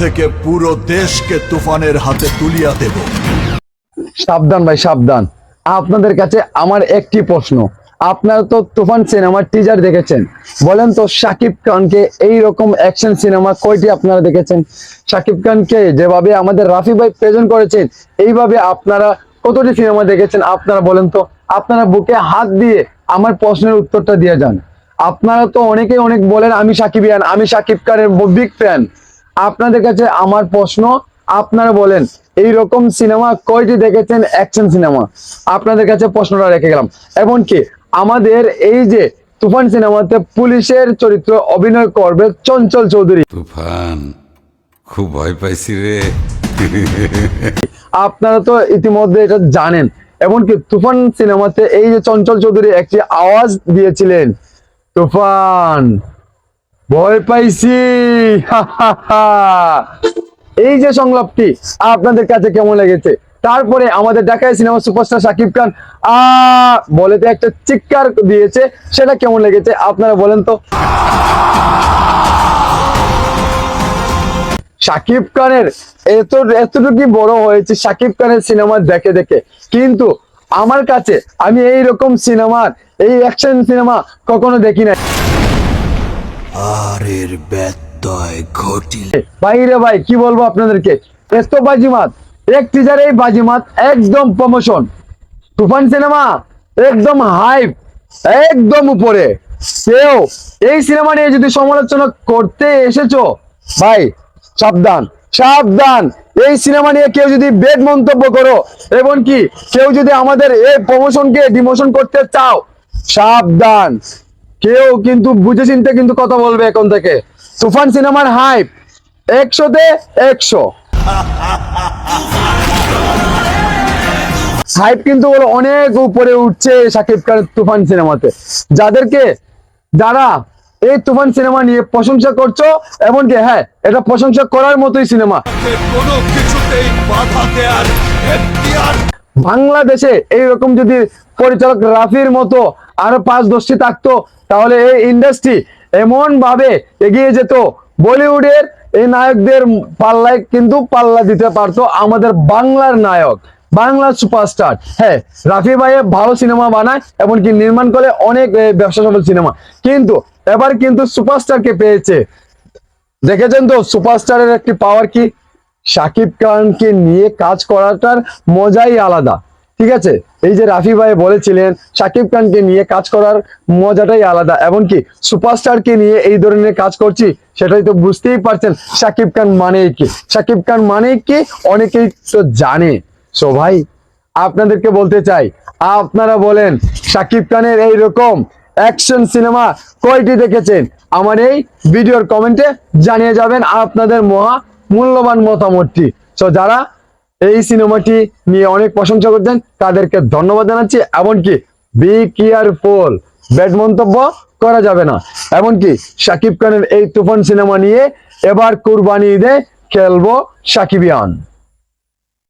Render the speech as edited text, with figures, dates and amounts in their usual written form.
থেকে পুরো দেশকে তুফানের হাতে তুলিয়া দেব। সাবধান ভাই সাবধান। আপনাদের কাছে আমার একটি প্রশ্ন, আপনারা তো তুফান সিনেমার টিজার দেখেছেন, বলেন তো শাকিব খানকে এইরকম অ্যাকশন সিনেমা কয়টি আপনারা দেখেছেন? শাকিব খানকে যেভাবে আমাদের রাফি ভাই প্রেজেন্ট করেছেন, এইভাবে আপনারা কতটি সিনেমা দেখেছেন আপনারা বলেন তো? আপনারা বুকে হাত দিয়ে আমার প্রশ্নের উত্তরটা দিয়ে যান। আপনারা তো অনেকেই অনেক বলেন আমি সাকিবিয়ান, আমি শাকিব খানের বিগ ফ্যান। আপনাদের কাছে আমার প্রশ্ন, আপনারা বলেন এইরকম সিনেমা কয়টি দেখেছেন অ্যাকশন সিনেমা? আপনাদের কাছে প্রশ্নটা রেখে গেলাম। এমনকি আমাদের এই যে তুফান সিনেমাতে পুলিশের চরিত্র অভিনয় করবে চঞ্চল চৌধুরী। তুফান, খুব ভয় পাইছি রে। আপনারা তো ইতিমধ্যে এটা জানেন। এমনকি তুফান সিনেমাতে এই যে চঞ্চল চৌধুরী একটি আওয়াজ দিয়েছিলেন, তুফান ভয় পাইছি। এই যে সংলাপটি আপনাদের কাছে কেমন লেগেছে? তারপরে আমাদের ঢাকায় সিনেমা সুপারস্টার শাকিব খান বলেতে একটা চিৎকার দিয়েছে, সেটা কেমন লেগেছে আপনারা বলেন তো? শাকিব খানের এতটুকু বড় হয়েছে শাকিব খানের সিনেমা দেখে দেখে, কিন্তু আমার কাছে আমি এই রকম সিনেমার এই অ্যাকশন সিনেমা কখনো দেখি নাই। আর এর ব্যত্যয় ঘটিল। ভাইরে ভাই কি বলবো আপনাদেরকে, এত বাজিমাত, এক টিজারেই বাজিমাত, একদম প্রমোশন। তুফান সিনেমা একদম হাইপ, একদম উপরে। কেউ এই সিনেমা নিয়ে যদি সমালোচনা করতে এসেছো, ভাই সাবধান সাবধান। এই সিনেমা নিয়ে কেউ যদি বেড মন্তব্য করো, এবং কি কেউ যদি আমাদের এই প্রমোশনকে ডিমোশন করতে চাও, সাবধান। কেউ কিন্তু বুঝে চিনতে কিন্তু কথা বলবে এখন থেকে। তুফান সিনেমার হাইপ 100-তে 100। হাইপ কিন্তু অনেক উপরে উঠছে শাকিব খানের তুফান সিনেমাতে। যারা এই তুফান সিনেমা নিয়ে প্রশংসা করছো, এমনকি হ্যাঁ এটা প্রশংসা করার মতোই সিনেমা। কোনো কিছুতেই বাধা দেয়ার এখতিয়ার। বাংলাদেশে এইরকম যদি পরিচালক রাফির মতো আরো 5-10টি থাকতো, তাহলে এই ইন্ডাস্ট্রি এমন ভাবে এগিয়ে যেত। বলিউডের এই নায়কদের পাল্লায় কিন্তু পাল্লা দিতে পারতো আমাদের বাংলার নায়ক, বাংলার সুপারস্টার। হ্যাঁ, রাফি ভাই ভালো সিনেমা বানায়, এমনকি নির্মাণ করে অনেক ব্যবসা সফল সিনেমা, কিন্তু এবার কিন্তু সুপারস্টারকে পেয়েছে। দেখেছেন তো সুপারস্টারের একটি পাওয়ার কি? শাকিব খানকে নিয়ে কাজ করাটার মজাই আলাদা। ঠিক আছে, এই যে রাফি ভাই বলেছিলেন শাকিব খানকে নিয়ে কাজ করার মজাটাই আলাদা, এমনকি সুপারস্টারকে নিয়ে এই ধরনের কাজ করছি, সেটাই তো বুঝতেই পারছেন শাকিব খান মানেই কি। শাকিব খান মানেই কি অনেকেই তো জানে। সো ভাই আপনাদেরকে বলতে চাই, আপনারা বলেন শাকিব খানের এইরকম অ্যাকশন সিনেমা কয়টি দেখেছেন? আমার এই ভিডিওর কমেন্টে জানিয়ে যাবেন আপনাদের মূল্যবান মতামতটি। সো যারা এই সিনেমাটি নিয়ে অনেক প্রশংসা করছেন তাদেরকে ধন্যবাদ জানাচ্ছি। এমনকি বি কেয়ারফুল, ব্যাড মন্তব্য করা যাবে না। এমনকি শাকিব খানের এই তুফান সিনেমা নিয়ে এবার কুরবানি ঈদে খেলবো সাকিবিয়ান।